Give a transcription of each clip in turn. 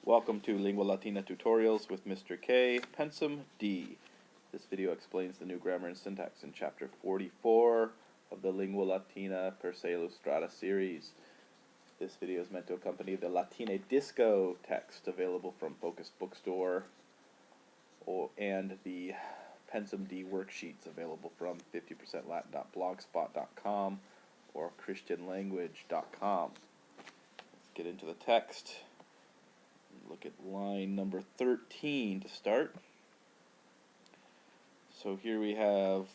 Welcome to Lingua Latīna tutorials with Mr. K, Pensum D. This video explains the new grammar and syntax in chapter 44 of the Lingua Latīna per se Illustrāta series. This video is meant to accompany the Latine Disco text available from Focus Bookstore and the Pensum D worksheets available from 50%latin.blogspot.com or christianlanguage.com. Let's get into the text. Look at line number 13 to start. So here we have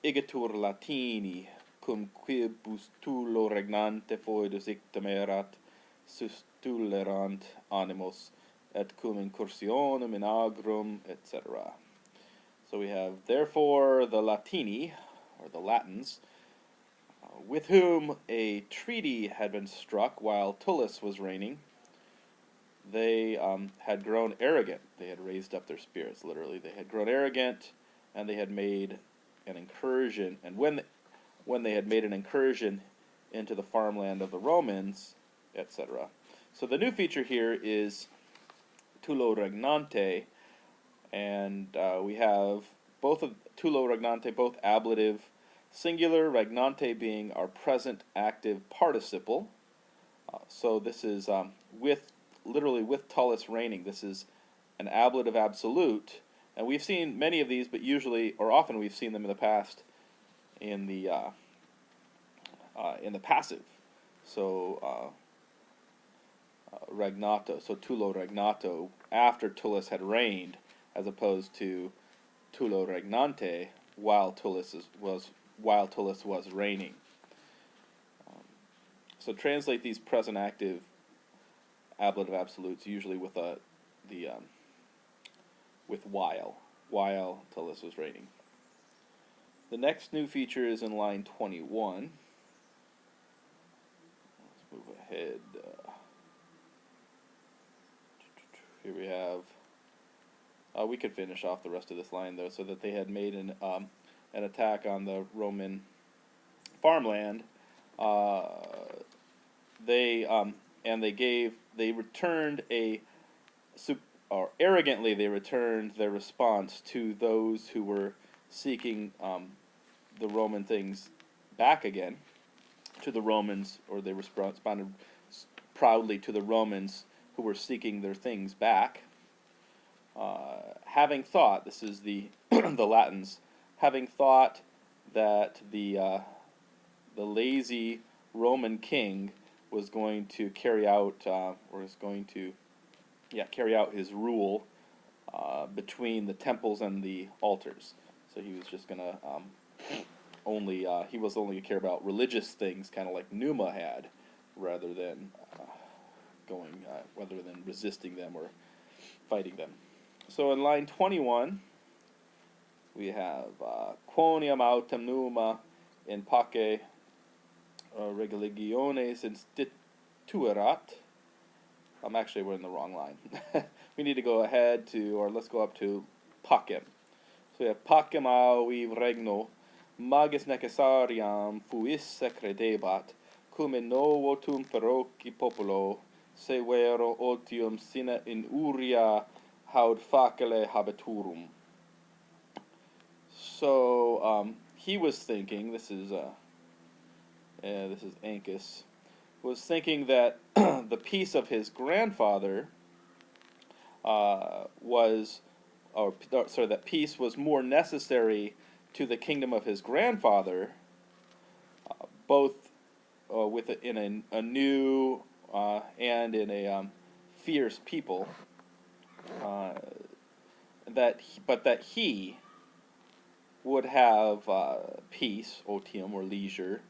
Igatur Latini cum quibus tulo regnante foedus ictamerat sustulerant animos et cum incursionem in agrum, etc. So we have, therefore, the Latini, or the Latins, with whom a treaty had been struck while Tullus was reigning. They had grown arrogant. They had raised up their spirits, literally. They had grown arrogant, and they had made an incursion. And when they had made an incursion into the farmland of the Romans, etc. So the new feature here is tulo regnante, and we have both of tulo regnante, both ablative, singular, regnante being our present active participle. So this is literally with Tullus reigning. This is an ablative absolute, and we've seen many of these, but usually or often we've seen them in the past in the passive. So regnato, so tulo regnato after Tullus had reigned, as opposed to tulo regnante while Tullus was reigning. So translate these present active ablative absolutes usually with while Tullus was reigning. The next new feature is in line 21. Let's move ahead. Here we have. We could finish off the rest of this line though, so that they had made an attack on the Roman farmland. Arrogantly they returned their response to those who were seeking the Roman things back again, to the Romans, or they responded proudly to the Romans who were seeking their things back. Having thought, this is the the Latins, having thought that the lazy Roman king was going to carry out, carry out his rule between the temples and the altars. So he was just gonna he was only gonna care about religious things, kind of like Numa had, rather than resisting them or fighting them. So in line 21, we have quoniam autem Numa in pace religiones instituerat. Actually, we're in the wrong line. We need to go ahead to, or let's go up to pacem. So we have pacem aui regno, magis necessariam fuisse credebat, cum in novotum feroci populo, severo otium sine in uria haud facile habiturum. So he was thinking, this is Ancus, was thinking that the peace of his grandfather that peace was more necessary to the kingdom of his grandfather, both in a new and in a fierce people, but that he would have peace, otium, or leisure.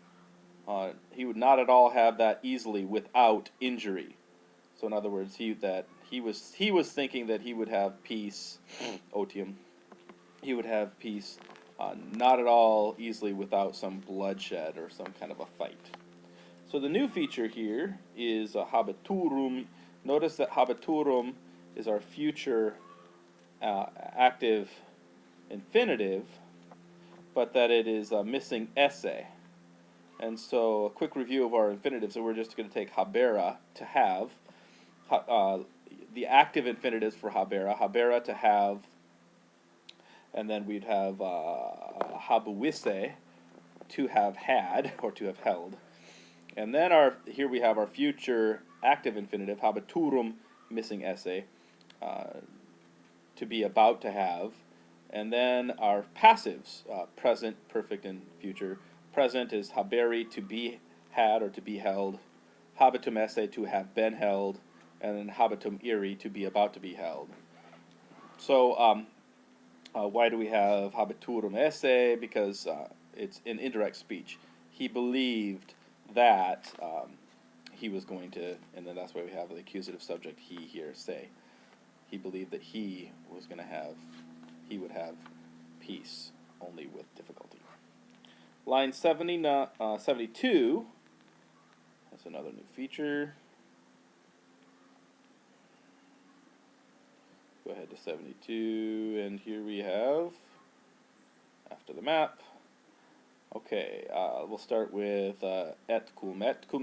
He would not at all have that easily without injury. So in other words, he was thinking that he would have peace, otium. He would have peace not at all easily without some bloodshed or some kind of a fight. So the new feature here is habiturum. Notice that habiturum is our future active infinitive, but that it is missing esse. And so a quick review of our infinitive. So we're just going to take habera, to have. the active infinitives for habera. Habera, to have, and then we'd have habuisse, to have had, or to have held. And then here we have our future active infinitive, habiturum, missing esse, to be about to have. And then our passives, present, perfect, and future. Present is haberi, to be had or to be held. Habitum esse, to have been held. And then habitum iri, to be about to be held. So why do we have habiturum esse? Because it's an indirect speech. He believed that he was going to, and then that's why we have the accusative subject he here, say. He believed that he was going to have, he would have peace, only with difficulty. Line 72, that's another new feature. Go ahead to 72, and here we have, after the map, okay, we'll start with et cum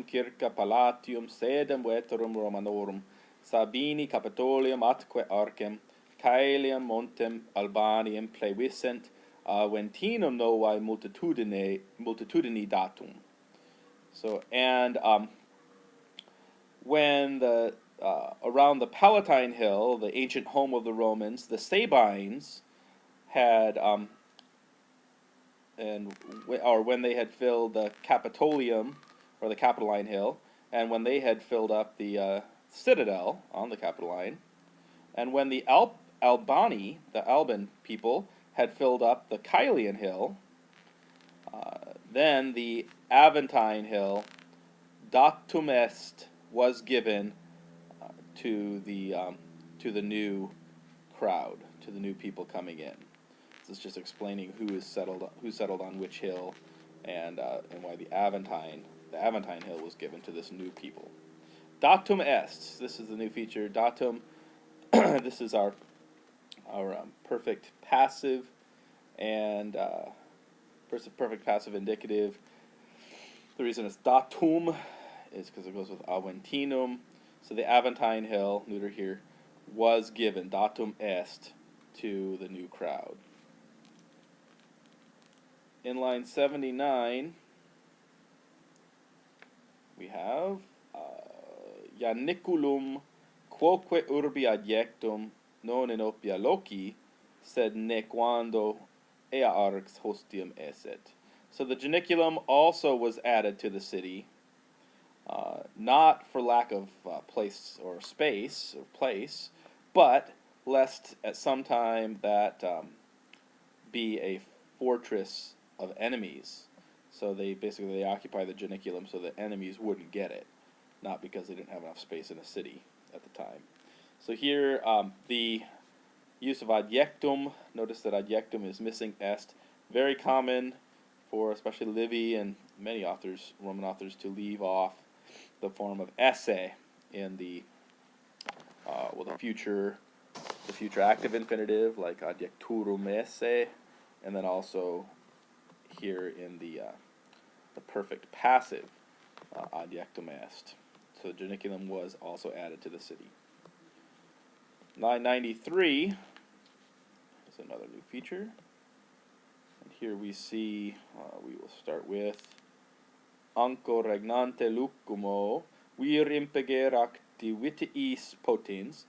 circa palatium sedem veterum Romanorum Sabini Capitolium atque arcem Caelium montem Albanium plebiscent Ventinum novae multitudini datum. So, and when the around the Palatine Hill, the ancient home of the Romans, the Sabines had when they had filled the Capitolium, or the Capitoline Hill, and when they had filled up the citadel on the Capitoline, and when the Albani, the Alban people, had filled up the Caelian Hill, then the Aventine Hill, datum est, was given to the new crowd, to the new people coming in. This is just explaining who settled on which hill, and why the Aventine Hill was given to this new people. Datum est. This is the new feature. Datum. This is our perfect passive and perfect passive indicative. The reason it's datum is because it goes with Aventinum. So the Aventine Hill, neuter here, was given, datum est, to the new crowd. In line 79, we have Ianiculum quoque urbi adjectum non in opia loci, sed nequando ea arx hostium esset. So the Janiculum also was added to the city, not for lack of place or space or place, but lest at some time that be a fortress of enemies. So they occupy the Janiculum so that enemies wouldn't get it, not because they didn't have enough space in a city at the time. So here the use of adjectum, notice that adjectum is missing est, very common for especially Livy and many authors, Roman authors, to leave off the form of esse in the future active infinitive, like adjecturum esse, and then also here in the perfect passive, adjectum est. So Janiculum was also added to the city. 993 is another new feature. And here we see, we will start with Anco regnante lucumo, vir impegerat divitiis potens,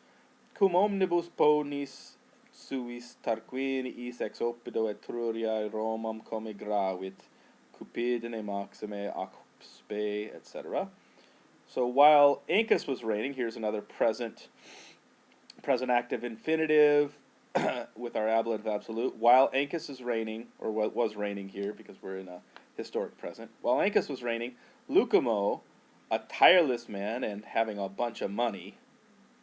cum omnibus ponis suis Tarquiniis ex oppido Etruriae Romam comigravit, Cupidine maxime acuspe, etc. So while Ancus was reigning, here's another present active infinitive with our ablative absolute. While Ancus is reigning, or what was reigning here, because we're in a historic present. While Ancus was reigning, Lucumo, a tireless man and having a bunch of money,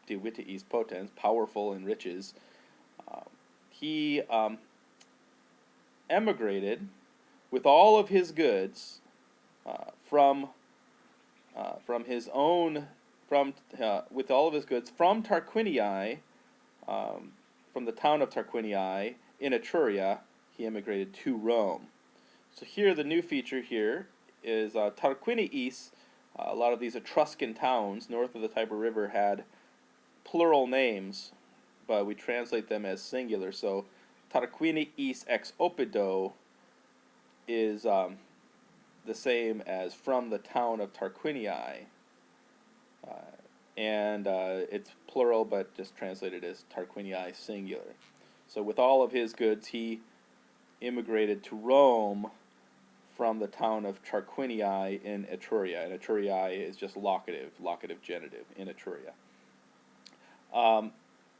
divitiis potens, powerful in riches, he emigrated with all of his goods from Tarquinii, from the town of Tarquinii in Etruria. He emigrated to Rome. So here, the new feature here is Tarquiniis. A lot of these Etruscan towns north of the Tiber River had plural names, but we translate them as singular. So Tarquiniis ex oppido is the same as from the town of Tarquinii. And it's plural, but just translated as Tarquinii singular. So with all of his goods, he immigrated to Rome from the town of Tarquinii in Etruria. And Etruria is just locative genitive in Etruria.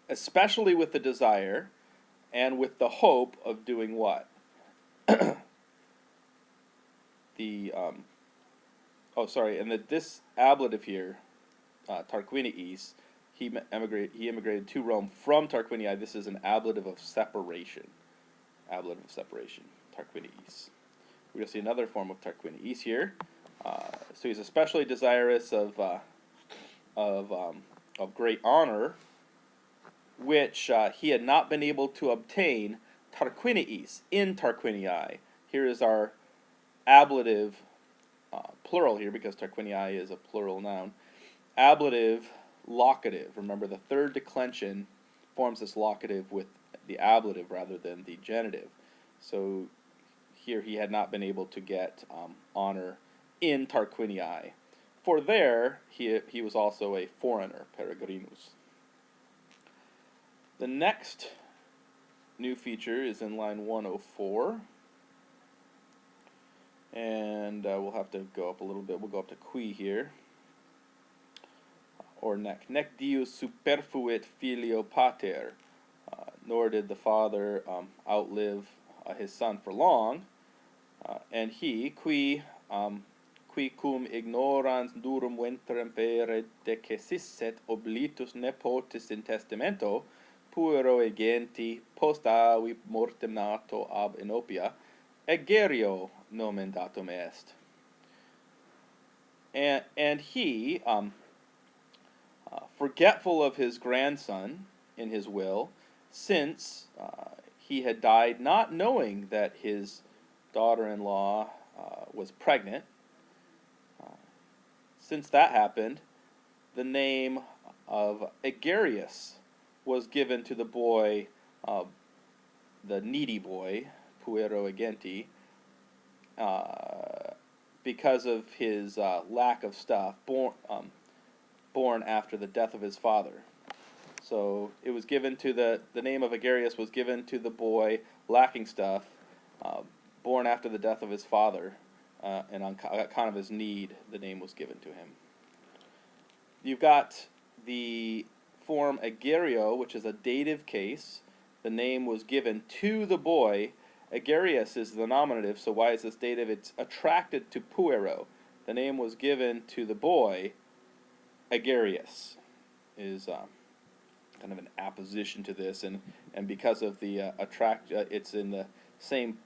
Especially with the desire and with the hope of doing what? This ablative here, Tarquiniis, he immigrated to Rome from Tarquinii. This is an ablative of separation. Tarquiniis. We're going to see another form of Tarquiniis here. So he's especially desirous of great honor, which he had not been able to obtain Tarquiniis in Tarquinii. Here is our ablative plural here, because Tarquinii is a plural noun. Ablative locative. Remember, the third declension forms this locative with the ablative rather than the genitive. So here he had not been able to get honor in Tarquinii. For there, he was also a foreigner, peregrinus. The next new feature is in line 104. And we'll have to go up a little bit. We'll go up to qui here. Or nec. Nec Deus superfuit filio pater. Nor did the father outlive his son for long. And he, qui cum ignorans durum ventrem pere decesisset oblitus nepotis in testamento, puero egenti post avi mortem nato ab inopia, egerio nomen datum est. And he, forgetful of his grandson in his will, since he had died not knowing that his daughter-in-law was pregnant, since that happened, the name of Egerius was given to the boy, the needy boy, puero egenti, because of his lack of stuff, born after the death of his father. So it was given to the name of Egerius was given to the boy lacking stuff, born after the death of his father, and on account of his need, the name was given to him. You've got the form Egerio, which is a dative case. The name was given to the boy. Egerius is the nominative, so why is this dative? It's attracted to puero. The name was given to the boy. Egerius is kind of an apposition to this, and because of the it's in the same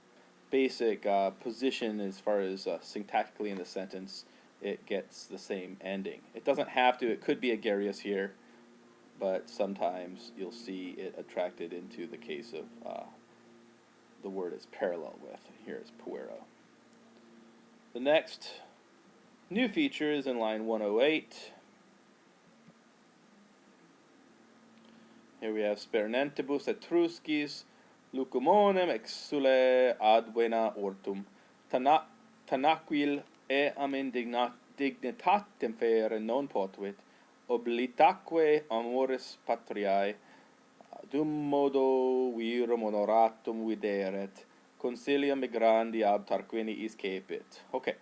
basic position as far as syntactically in the sentence. It gets the same ending. It doesn't have to. It could be Egerius here, but sometimes you'll see it attracted into the case of the word is parallel with. Here is puero. The next new feature is in line 108. Here we have spernentibus etruscis lucumonem exsule advena ortum tanaquil eam dignitatem fere non potuit oblitaque amoris patriae dum modo virum honoratum videret consilium migrandi ab Tarquiniis cepit. Okay,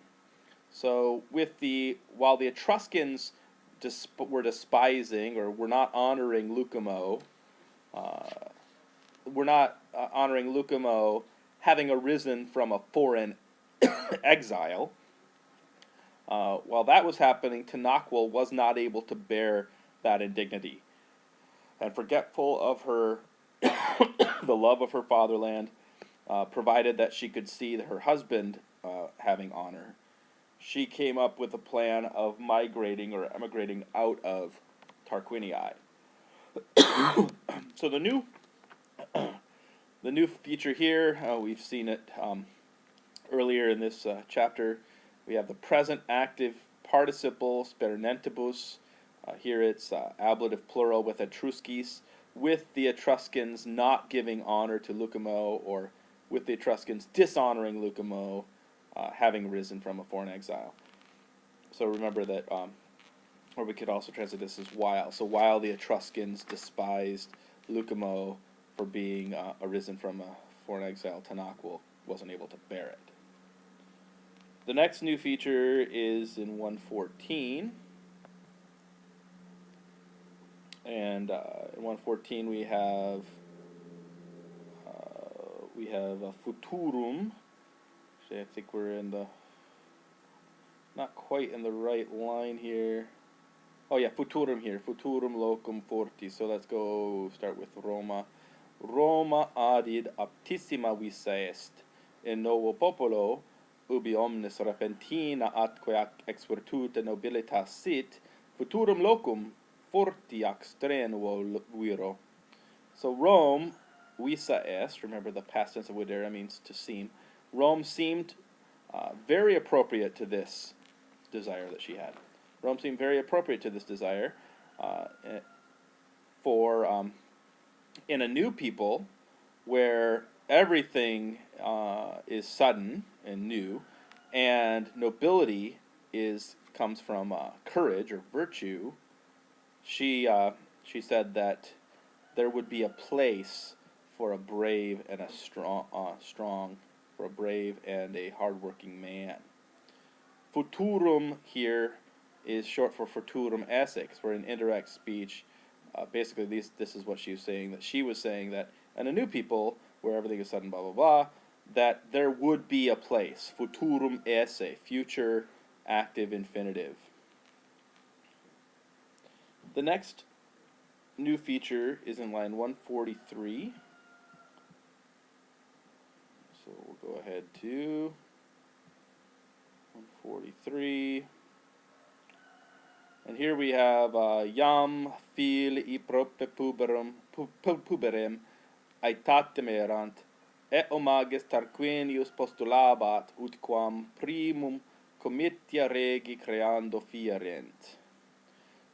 so while the Etruscans were despising or were not honoring Lucumo, having arisen from a foreign exile. While that was happening, Tanaquil was not able to bear that indignity, and forgetful of her the love of her fatherland, provided that she could see her husband having honor, she came up with a plan of migrating or emigrating out of Tarquinii. So the new feature here, we've seen it earlier in this chapter. We have the present active participle spernentibus, Here it's ablative plural with Etruscis, with the Etruscans not giving honor to Lucumo, or with the Etruscans dishonoring Lucumo, having risen from a foreign exile. So remember that, or we could also translate this as while. So while the Etruscans despised Lucumo for being arisen from a foreign exile, Tanakh wasn't able to bear it. The next new feature is in 114. And in 114 we have futurum. Actually, I think we're in the, not quite in the right line here. Oh yeah, futurum here. Futurum locum forti. So let's go start with Roma. Roma adid aptissima visa est in novo popolo, ubi omnes repentina atque ex virtute nobilitas sit, futurum locum forti ac strenuo viro. So Rome, visa est, remember the past tense of videre means to seem. Rome seemed very appropriate to this desire that she had. Rome seemed very appropriate to this desire for in a new people where everything is sudden and new, and nobility comes from courage or virtue. She said that there would be a place for a brave and a strong, for a brave and a hardworking man. Futurum here is short for futurum esse, for an indirect speech. Basically, this is what she was saying, that she was saying that in a new people, where everything is sudden, blah, blah, blah, that there would be a place, futurum esse, future active infinitive. The next new feature is in line 143. So we'll go ahead to 143. And here we have Yam fil I prope puberem aetatem erant, et omages Tarquinius postulabat, ut quam primum comitia regi creando fierent.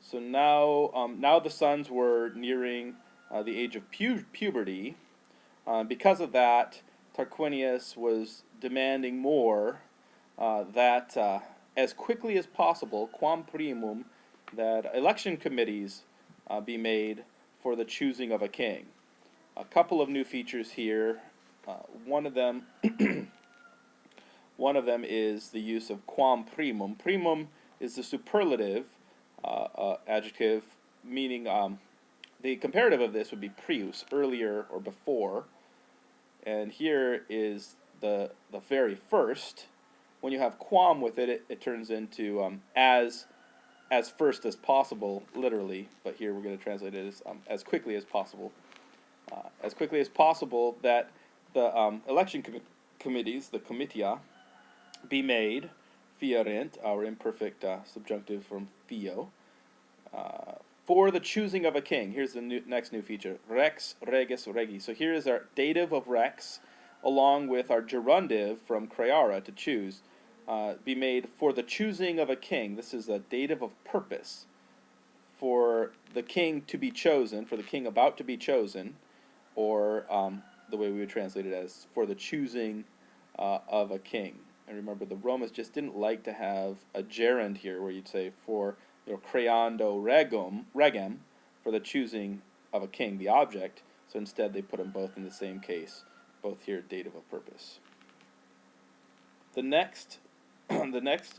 So now the sons were nearing the age of puberty. Because of that, Tarquinius was demanding more, that as quickly as possible, quam primum, that election committees be made for the choosing of a king. A couple of new features here. One of them is the use of quam primum. Primum is the superlative adjective, meaning the comparative of this would be prius, earlier or before. And here is the very first. When you have quam with it, it turns into as first as possible, literally. But here we're going to translate it as quickly as possible. As quickly as possible, that the election committees, the comitia, be made, fierent, our imperfect subjunctive from fio, for the choosing of a king. Here's the next new feature, rex, regis, regi. So here is our dative of rex, along with our gerundive from creare, to choose, be made for the choosing of a king. This is a dative of purpose, for the king to be chosen, for the king about to be chosen, or the way we would translate it as for the choosing of a king. And remember, the Romans just didn't like to have a gerund here, where you'd say for creando regem, for the choosing of a king, the object. So instead they put them both in the same case, both here dative of purpose. The next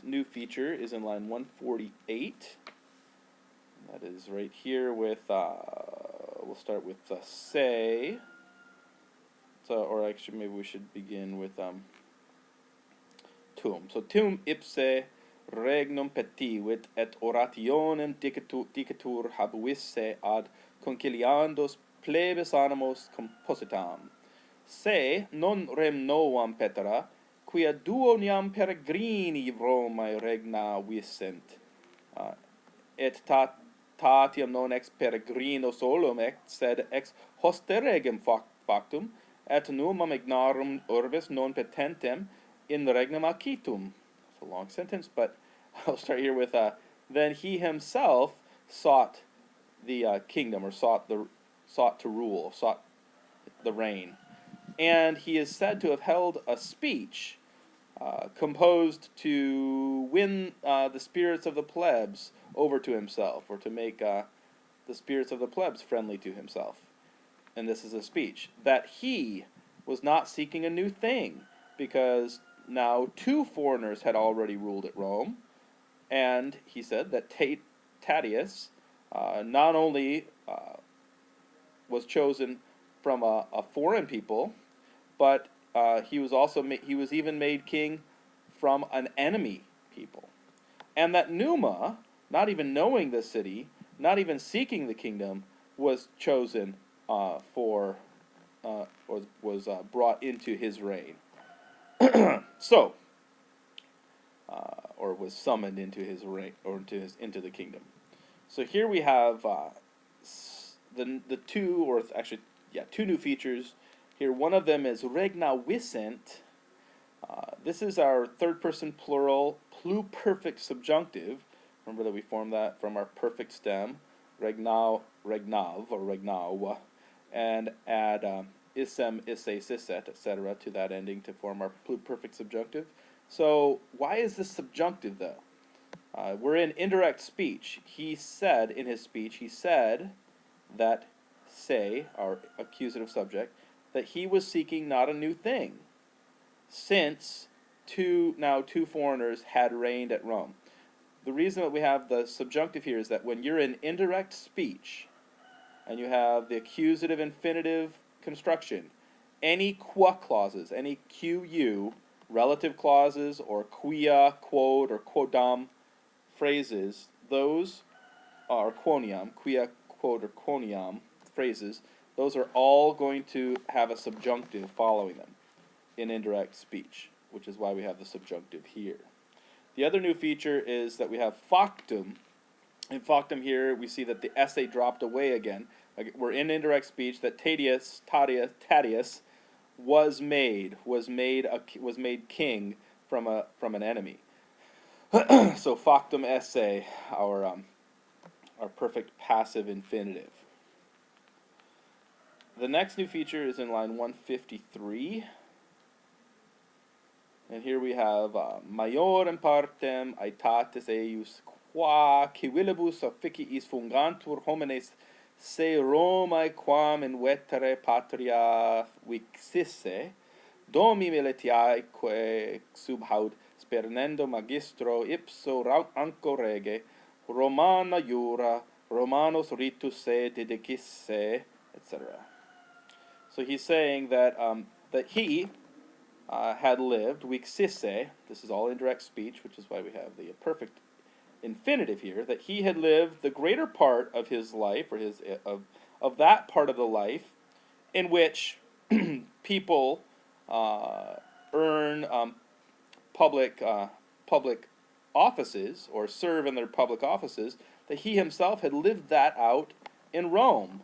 new feature is in line 148. That is right here with, we'll start with se. So, or actually maybe we should begin with tum. So tum ipse regnum petivit et orationem dicetur habuisse ad conciliandos plebes animos compositam. Se non rem novam petera, quia duoniam peregrini Romae regna visent, et tatiam non ex peregrino solum sed ex hoste regem factum, et numam ignarum urbis non petentem in regnum accitum. It's a long sentence, but I'll start here with, then he himself sought the kingdom, or sought to rule, sought the reign. And he is said to have held a speech composed to win the spirits of the plebs over to himself, or to make the spirits of the plebs friendly to himself. And this is a speech that he was not seeking a new thing, because now 2 foreigners had already ruled at Rome, and he said that Tatius not only was chosen from a foreign people, but he was even made king from an enemy people, and that Numa, not even knowing the city, not even seeking the kingdom, was chosen was brought into his reign. So, or was summoned into his reign, or into the kingdom. So here we have the two, or actually, yeah, 2 new features here. One of them is regna wisent. This is our third-person plural pluperfect subjunctive. Remember that we formed that from our perfect stem, regnav, or regnaw, and add isem, isse, sisset, etc. to that ending to form our pluperfect subjunctive. So why is this subjunctive, though? We're in indirect speech. He said in his speech, he said that our accusative subject, that he was seeking not a new thing, since 2 foreigners had reigned at Rome. The reason that we have the subjunctive here is that when you're in indirect speech, and you have the accusative infinitive construction, any qua clauses, any QU, relative clauses, or quia, quod, or quodam phrases, those are quoniam, quia, quod, or quoniam phrases, those are all going to have a subjunctive following them in indirect speech, which is why we have the subjunctive here. The other new feature is that we have factum. In factum here, we see that the essay dropped away again. We're in indirect speech that Tatius was made king from an enemy. So factum esse, our perfect passive infinitive. The next new feature is in line 153. And here we have maiorem partem aetatis eius qua civilibus officiis fungantur homines se Romae quam in vetere patria vixisse, domi militiaeque subhaud spernendo magistro ipso anco rege, Romana jura, Romanos ritus se dedicisse, etc. So he's saying that he had lived, vixisse, this is all indirect speech, which is why we have the perfect infinitive here, that he had lived the greater part of his life, or of that part of the life in which people earn public offices, or serve in their public offices, that he himself had lived that out in Rome,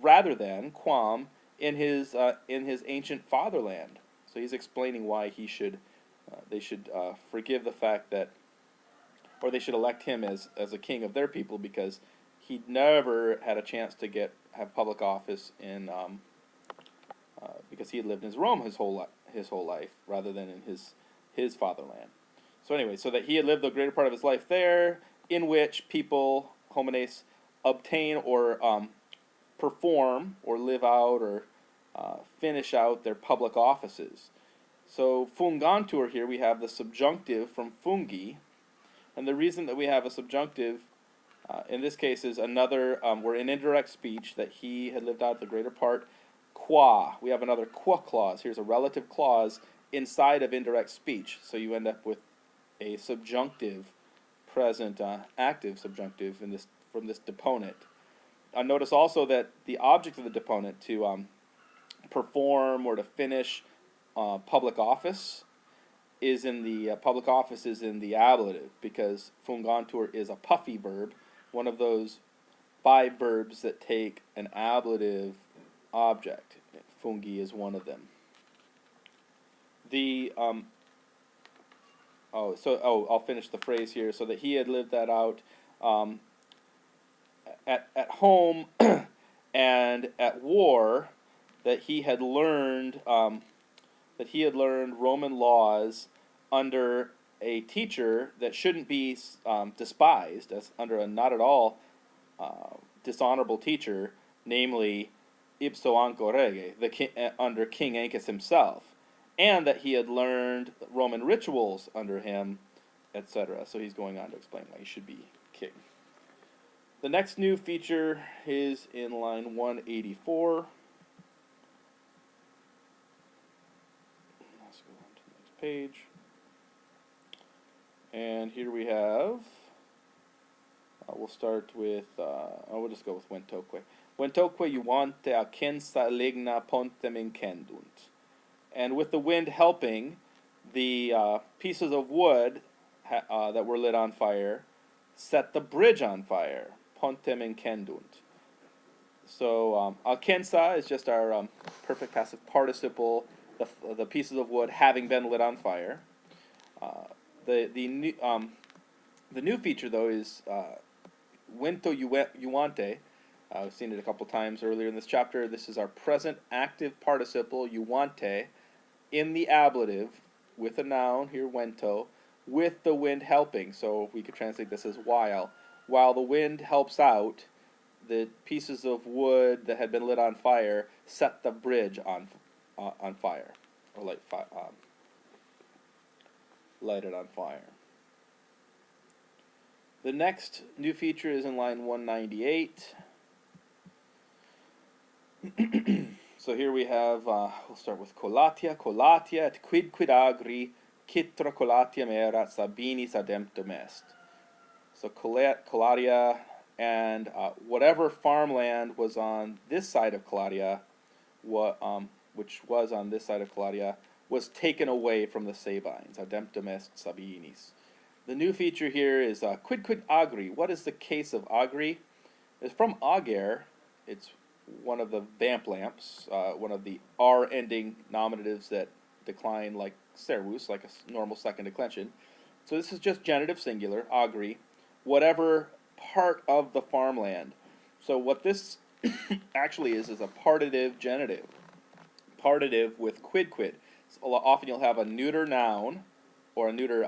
rather than quam in his ancient fatherland. So he's explaining why they should forgive the fact that, or they should elect him as a king of their people, because he never had a chance to have public office in because he had lived in Rome his whole life, rather than in his fatherland. So anyway, so that he had lived the greater part of his life there, in which people, homines, obtain or perform or live out or finish out their public offices. So fungantur here, we have the subjunctive from fungi, and the reason that we have a subjunctive in this case is another, we're in indirect speech, that he had lived out the greater part. Qua, we have another qua clause. Here's a relative clause inside of indirect speech, so you end up with a subjunctive, present active subjunctive from this deponent. Notice also that the object of the deponent, to perform or to finish public office, is in the ablative, because fungantur is a puffy verb, one of those 5 verbs that take an ablative object. Fungi is one of them. The I'll finish the phrase here. So that he had lived that out at home and at war, that he had learned Roman laws under a teacher that shouldn't be despised, as under a not at all dishonorable teacher, namely ipso anco rege, under King Ancus himself, and that he had learned Roman rituals under him, etc. So he's going on to explain why he should be king. The next new feature is in line 184. Let's go on to the next page. And here we have, we'll start with, we'll just go with ventoque. Ventoque juante acensa ligna pontem incendunt. And with the wind helping, the pieces of wood that were lit on fire set the bridge on fire. Pontem incendunt. So acensa is just our perfect passive participle, the pieces of wood having been lit on fire. The new feature, though, is vento juante. I've seen it a couple times earlier in this chapter. This is our present active participle, juante, in the ablative, with a noun, here vento, with the wind helping. So we could translate this as while. While the wind helps out, the pieces of wood that had been lit on fire set the bridge on fire, or light it on fire. The next new feature is in line 198. So here we have, we'll start with collatia et quid agri, citra collatium erat Sabinis ademptum est. So collatia and whatever farmland was on this side of collatia, which was on this side of collatia, was taken away from the Sabines, ademptum est Sabinis. The new feature here is quid agri. What is the case of agri? It's from ager. It's one of the vamp lamps, one of the R-ending nominatives that decline like servus, like a normal second declension. So this is just genitive singular, agri, whatever part of the farmland. So what this actually is a partitive genitive. Partitive with quid. So often you'll have a neuter noun or a neuter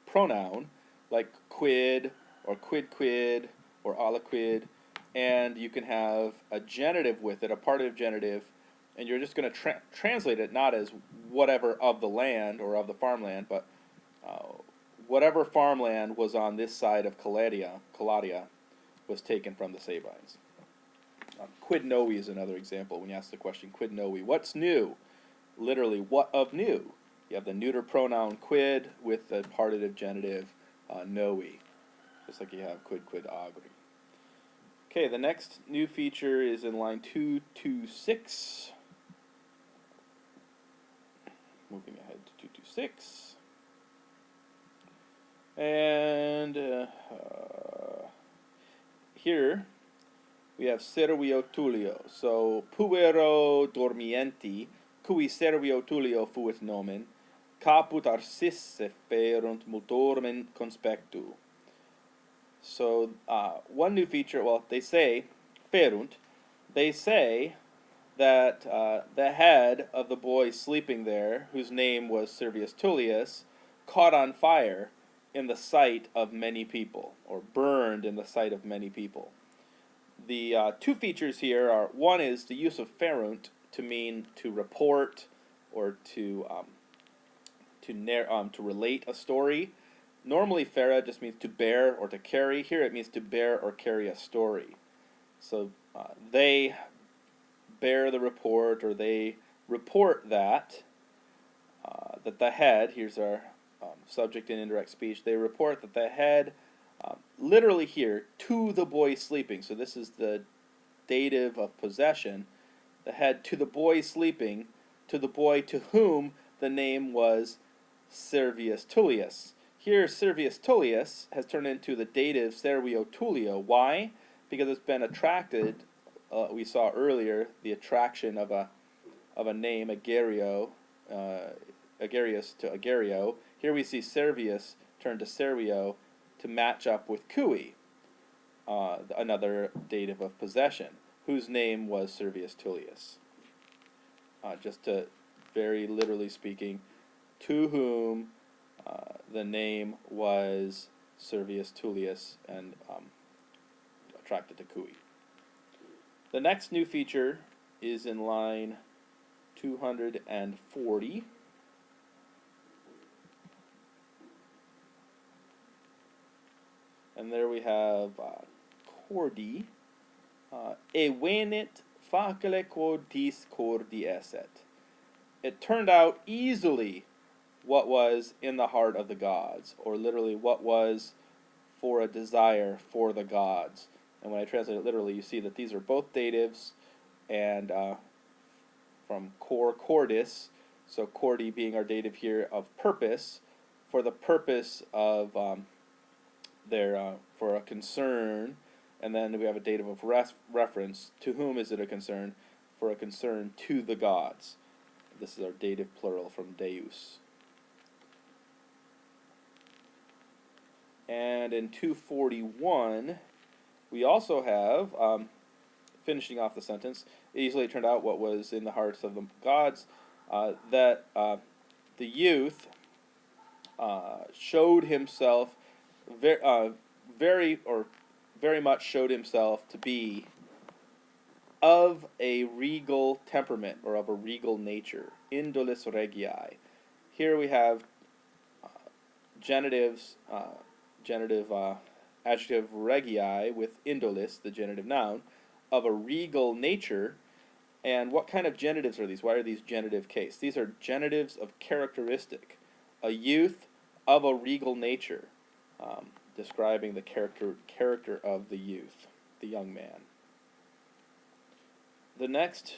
pronoun like quid or quid or aliquid, and you can have a genitive with it, a partitive genitive, and you're just going to translate it not as whatever of the land or of the farmland, but whatever farmland was on this side of collatia was taken from the Sabines. Quid novi is another example when you ask the question, quid novi, what's new? Literally, what of new? You have the neuter pronoun quid with the partitive genitive novi, just like you have quid agri. Okay, the next new feature is in line 226. Moving ahead to 226. And here we have servio Tullio. So, puero dormienti, cui servio Tullio fuit nomen, caput arcisse ferunt multormen conspectu. So, one new feature, well, they say, ferunt, they say that the head of the boy sleeping there, whose name was Servius Tullius, caught on fire in the sight of many people, or burned in the sight of many people. The two features here are, one is the use of ferunt to mean to report or to relate a story. Normally, fera just means to bear or to carry. Here it means to bear or carry a story. So they bear the report, or they report that the head, here's our subject in indirect speech, they report that the head, literally here, to the boy sleeping. So this is the dative of possession. The head to the boy sleeping, to the boy to whom the name was Servius Tullius. Here, Servius Tullius has turned into the dative Servio Tullio. Why? Because it's been attracted. We saw earlier the attraction of a name, agerio, agerius to agerio, Here we see Servius turn to Servio to match up with cui, another dative of possession, whose name was Servius Tullius. Just to, very literally speaking, to whom the name was Servius Tullius and attracted to cui. The next new feature is in line 240. And there we have cordi. E venit facile quod dis cordi esset. It turned out easily what was in the heart of the gods, or literally what was for a desire for the gods. And when I translate it literally, you see that these are both datives, and from cor cordis, so cordi being our dative here of purpose, for the purpose of for a concern, and then we have a dative of reference. To whom is it a concern? For a concern to the gods. This is our dative plural from deus. And in 241, we also have, finishing off the sentence, it easily turned out what was in the hearts of the gods, that the youth showed himself very much showed himself to be of a regal temperament, or of a regal nature. Indulis regii. Here we have genitives, adjective regii with indulis, the genitive noun, of a regal nature. And what kind of genitives are these? Why are these genitive case? These are genitives of characteristic. A youth of a regal nature, describing the character of the youth, the young man. The next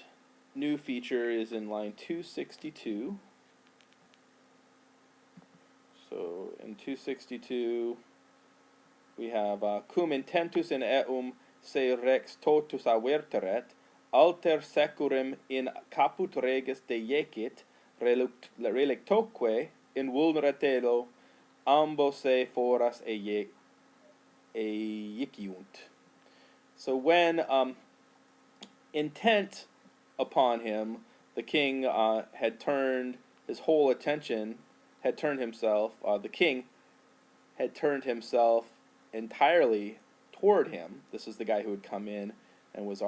new feature is in line 262. So in 262, we have cum intentus in eum se rex totus averteret, alter securem in caput regis deiecit, relictoque in vulneratelo ambo se foras eieciunt. So when intent upon him, the king had turned his whole attention, had turned himself, the king had turned himself entirely toward him. This is the guy who had come in and was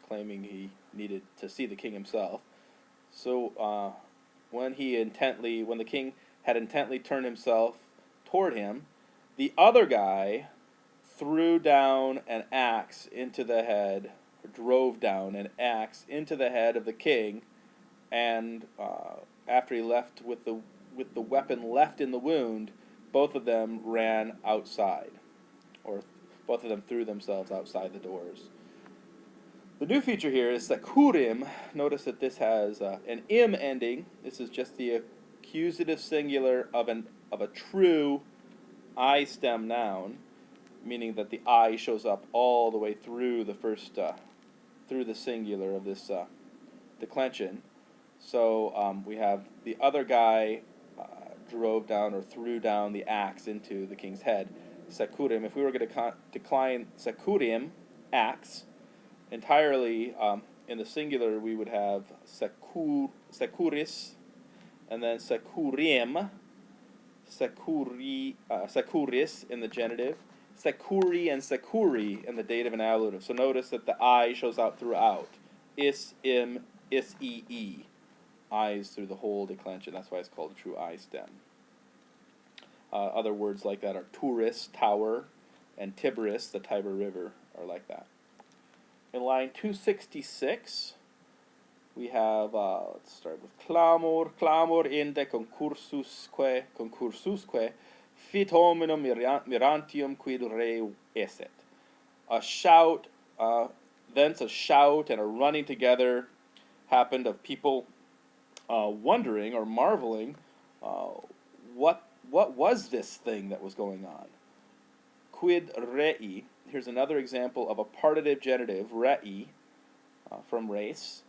claiming he needed to see the king himself. So when the king had intently turned himself toward him, the other guy threw down an axe into the head, or drove down an axe into the head of the king, and after he left with the weapon left in the wound, both of them ran outside, or both of them threw themselves outside the doors. The new feature here is securim. Notice that this has an im ending. This is just the accusative singular of a true I stem noun, meaning that the I shows up all the way through the first through the singular of this declension. So we have the other guy drove down or threw down the axe into the king's head. Securim. If we were going to decline securim, axe, entirely in the singular, we would have securis, and then securim, securis in the genitive, securi and securi in the dative and ablative. So notice that the I shows out throughout. Is, im, is, e. I's through the whole declension. That's why it's called a true I stem. Other words like that are Turis, tower, and Tiberis, the Tiber River, are like that. In line 266, we have, let's start with clamor inde concursusque, fit hominum mirantium quid re esset. A shout, thence a shout and a running together happened of people wondering or marveling what was this thing that was going on. Quid rei. Here's another example of a partitive genitive, rei, from race.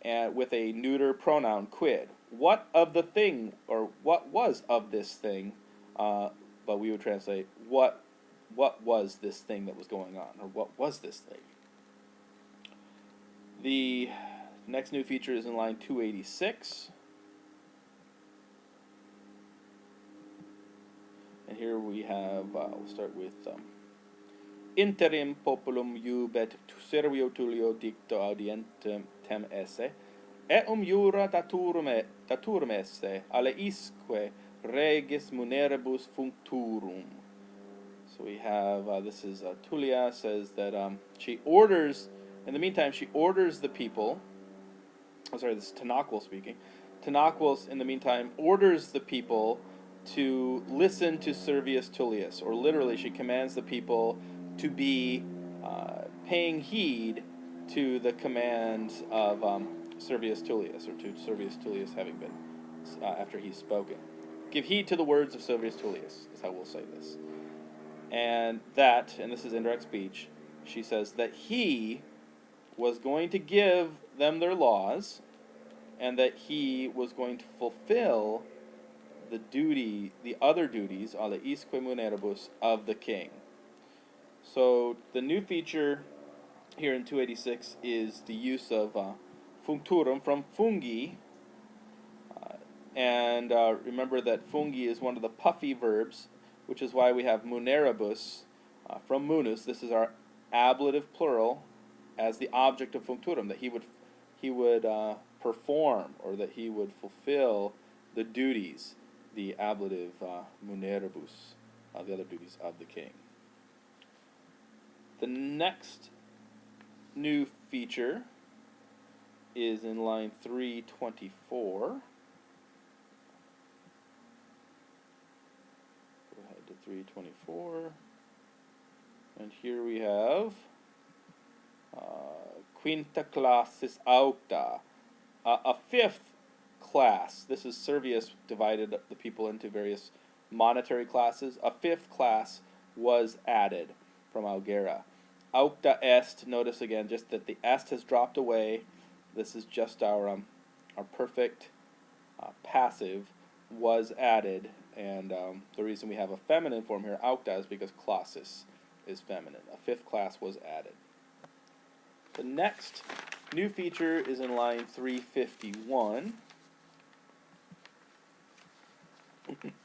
and with a neuter pronoun, quid. What of the thing, or what was of this thing, but we would translate, what was this thing that was going on, or what was this thing? The next new feature is in line 286. And here we have, we'll start with interim populum iubet servio Tullio dicto audientem esse, jura daturum esse, alle isque regis muneribus functurum. So we have, this is Tullia says that she orders, in the meantime, she orders the people, oh sorry, this is Tanaquil speaking, Tanaquil, in the meantime, orders the people to listen to Servius Tullius, or literally she commands the people to be paying heed to the commands of Servius Tullius, or to Servius Tullius having been, after he's spoken. Give heed to the words of Servius Tullius, is how we'll say this. And that, and this is indirect speech, she says that he was going to give them their laws, and that he was going to fulfill the other duties, alle isque muneribus, of the king. So the new feature here in 286 is the use of functurum from fungi, and remember that fungi is one of the puffy verbs, which is why we have muneribus from munus. This is our ablative plural as the object of functurum, that he would perform, or that he would fulfill the duties, the ablative muneribus, the other duties of the king. The next new feature is in line 324. Go ahead to 324. And here we have quinta classis aucta, a fifth class. This is Servius divided the people into various monetary classes. A fifth class was added from Augera. Aucta est, notice again just that the est has dropped away. This is just our perfect passive was added, and the reason we have a feminine form here, aucta, is because classis is feminine. A fifth class was added. The next new feature is in line 351.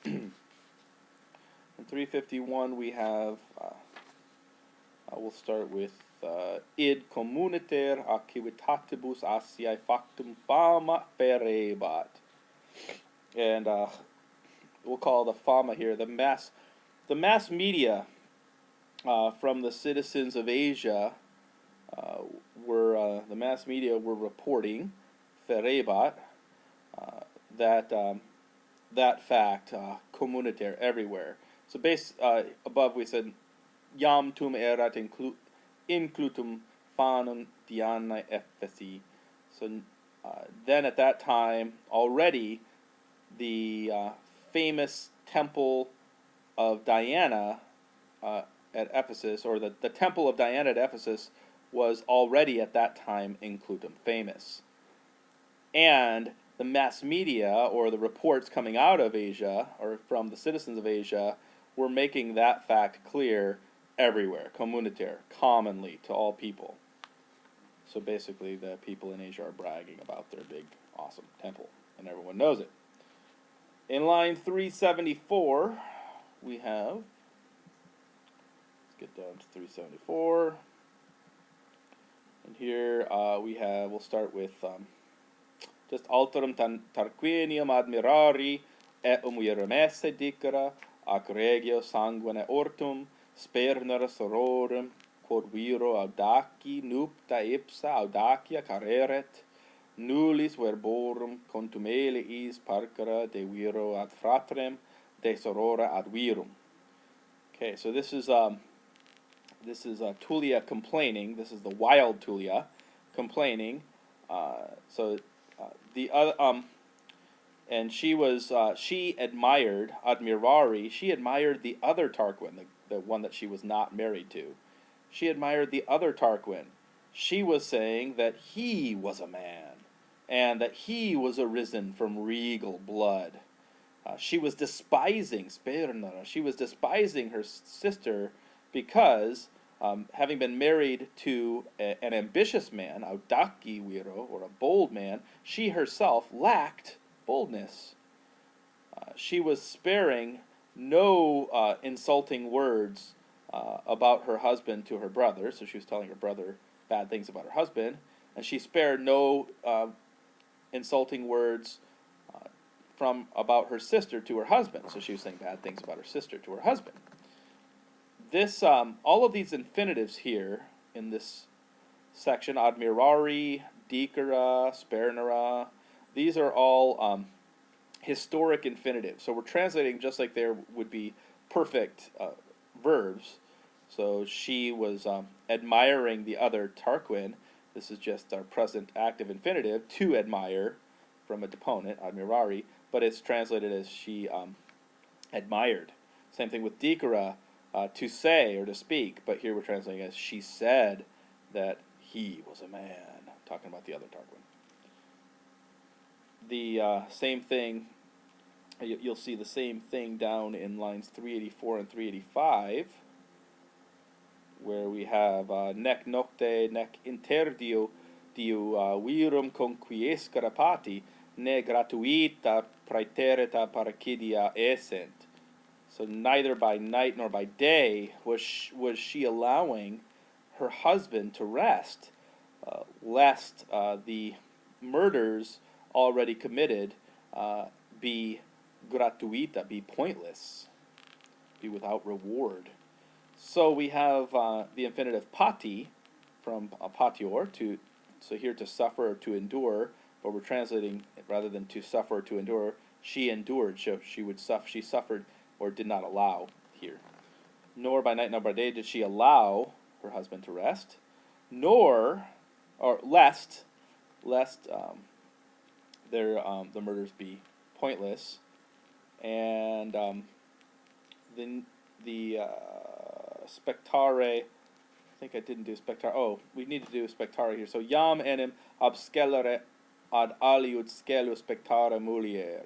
In 351 we have, we'll start with id communiter a civitatibus asiae factum fama ferebat. And we'll call the fama here the mass media from the citizens of Asia were reporting ferebat that fact communiter everywhere. So above we said Iam tum erat inclutum fanum Dianae Ephesae. So then at that time already the famous temple of Diana at Ephesus, or the temple of Diana at Ephesus, was already at that time inclutum, famous. And the mass media, or the reports coming out of Asia, or from the citizens of Asia, were making that fact clear everywhere, communiter, commonly, to all people. So basically the people in Asia are bragging about their big, awesome temple, and everyone knows it. In line 374, we have, let's get down to 374, and here we'll start with just alterum tarquinium admirari et virumesse dicera ac regio sanguine ortum sperner sororum quod viro audaci nupta ipsa audacia careret nullis verborum contumeliis parcera de viro ad fratrem de sorora ad virum. Okay, so this is Tullia complaining. This is the wild Tullia complaining. And she admired admirari. She admired the other Tarquin, the one that she was not married to. She admired the other Tarquin. She was saying that he was a man. and that he was arisen from regal blood. She was despising, she was despising her sister because, having been married to an ambitious man, audaki wiro, or a bold man, she herself lacked boldness. She was sparing no insulting words about her husband to her brother, so she was telling her brother bad things about her husband, and she spared no insulting words from about her sister to her husband, so she was saying bad things about her sister to her husband. This, all of these infinitives here in this section, admirari, dicere, spernere, these are all historic infinitives. So we're translating just like there would be perfect verbs. So she was admiring the other Tarquin. This is just our present active infinitive, to admire, from a deponent, admirari, but it's translated as she admired. Same thing with dicere, to say or to speak, but here we're translating as she said that he was a man, talking about the other Tarquin. The same thing, you'll see the same thing down in lines 384 and 385, where we have nec nocte, nec interdio, diu virum conquiescere pati, ne gratuita praeterita paracidia essent. So neither by night nor by day was she allowing her husband to rest, lest the murders already committed be gratuita, be pointless, be without reward. So we have the infinitive pati from patior, so here to suffer or to endure, but we're translating rather than to suffer or to endure, she endured, so she suffered or did not allow here. Nor by night nor by day did she allow her husband to rest, nor, or lest the murders be pointless, and the spectare, I think I didn't do spectare. Oh, we need to do spectare here. So iam enim abscellere ad aliud scelu spectare mulier.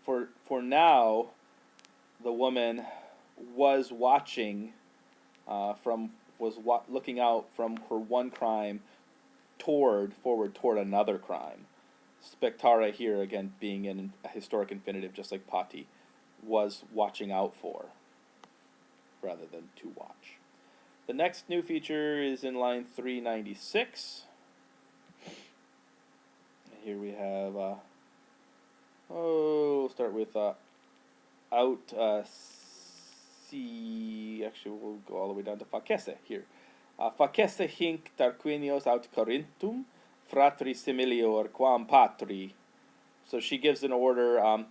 For now, the woman was watching looking out from her one crime forward toward another crime. Spectare here again being in a historic infinitive, just like pati, was watching out for, rather than to watch. The next new feature is in line 396. And here we have, we'll start with actually we'll go all the way down to facesse here. Facesse hinc Tarquinios aut Corinthum, fratri similior quam patri. So she gives an order,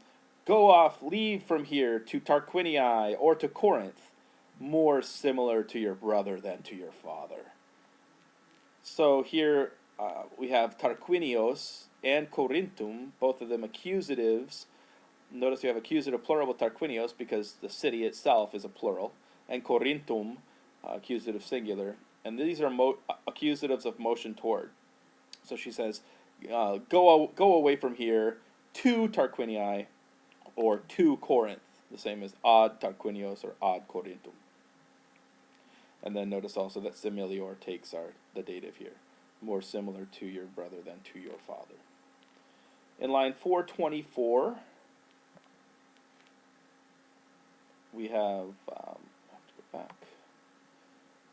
go off, leave from here to Tarquinii or to Corinth, more similar to your brother than to your father. So here we have Tarquinios and Corinthum, both of them accusatives. Notice we have accusative plural with Tarquinios because the city itself is a plural, and Corinthum, accusative singular. And these are accusatives of motion toward. So she says, go away from here to Tarquinii or to Corinth, the same as ad Tarquinios or ad Corinthum. And then notice also that similior takes the dative here, more similar to your brother than to your father. In line 424, we have, I have to go back,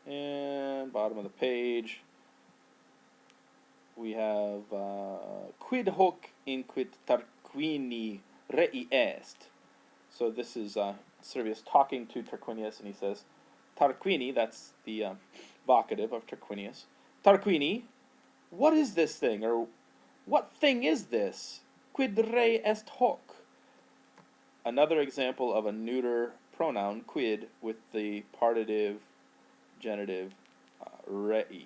and bottom of the page, we have quid hoc inquit Tarquini rei est. So this is Servius talking to Tarquinius, and he says, Tarquini, that's the vocative of Tarquinius. Tarquini, what is this thing, or what thing is this? Quid rei est hoc? Another example of a neuter pronoun, quid, with the partitive genitive rei.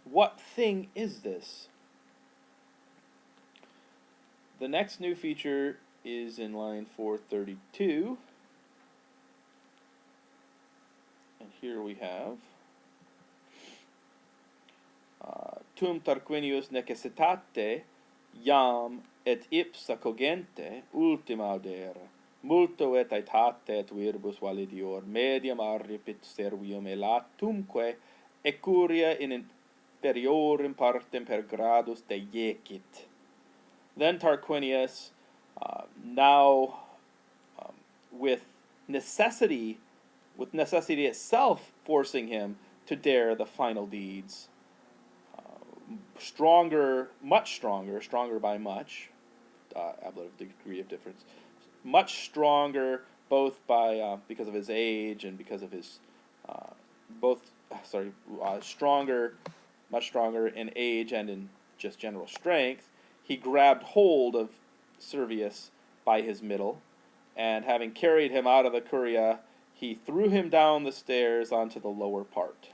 What thing is this? The next new feature is in line 432. And here we have tum Tarquinius necessitate Iam et ipsa cogente ultima audere, multo et aetate et verbus validior, medium arripit servium elatumque, e curia in inferiorem partem per gradus deiecit. Then Tarquinius, now with necessity itself forcing him to dare the final deeds, stronger by much, ablative degree of difference, much stronger both by because of his age and because of his much stronger in age and in just general strength. He grabbed hold of Servius by his middle, and having carried him out of the curia, he threw him down the stairs onto the lower part.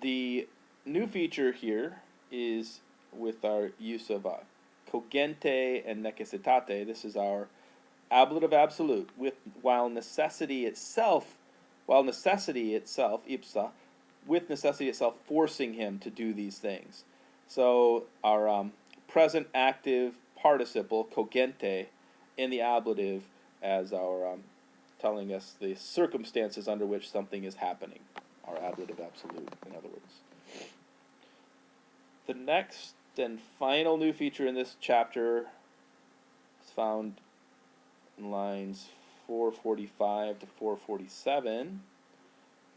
The new feature here is with our use of cogente and necessitate. This is our ablative absolute, while necessity itself, ipsa, with necessity itself forcing him to do these things. So our present active participle, cogente, in the ablative as our telling us the circumstances under which something is happening. Our ablative absolute, in other words. The next and final new feature in this chapter is found in lines 445 to 447.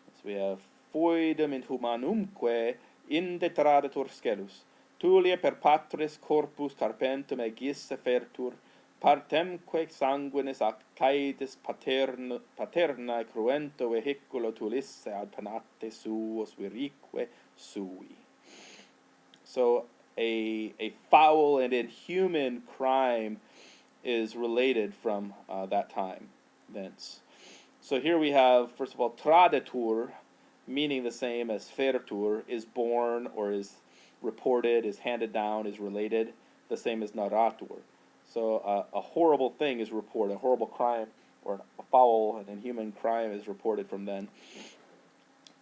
So we have foedum in humanumque indetradatur scelus, Tulia per patris corpus carpentum egisse fertur, partemque sanguinis accaetis paternae cruento vehiculo tulisse ad panate suos virique sui. So a foul and inhuman crime is related from that time, thence. So here we have, first of all, tradetur, meaning the same as fertur, is born or is reported, is handed down, is related, the same as narratur. So a horrible thing is reported, a horrible crime or a foul and inhuman crime is reported from then.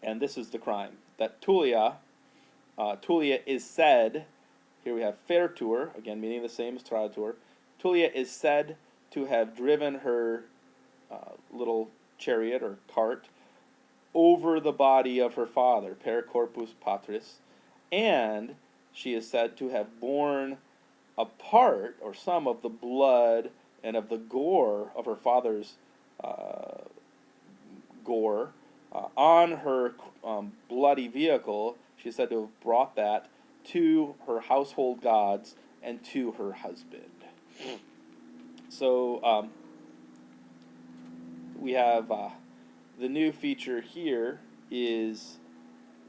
And this is the crime, that Tulia is said, here we have fertur, again meaning the same as tradetur, Tulia is said to have driven her little chariot or cart over the body of her father, per corpus patris, and she is said to have borne a part or some of the blood and of the gore of her father's gore on her bloody vehicle. She is said to have brought that to her household gods and to her husband. So we have the new feature here is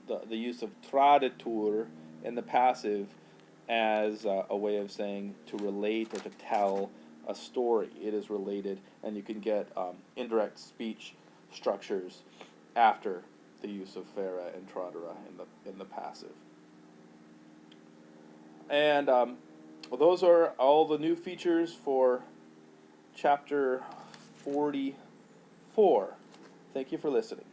the use of tradetur in the passive as a way of saying to relate or to tell a story. It is related, and you can get indirect speech structures after the use of fera and tradera in the passive. And well, those are all the new features for chapter 44. Thank you for listening.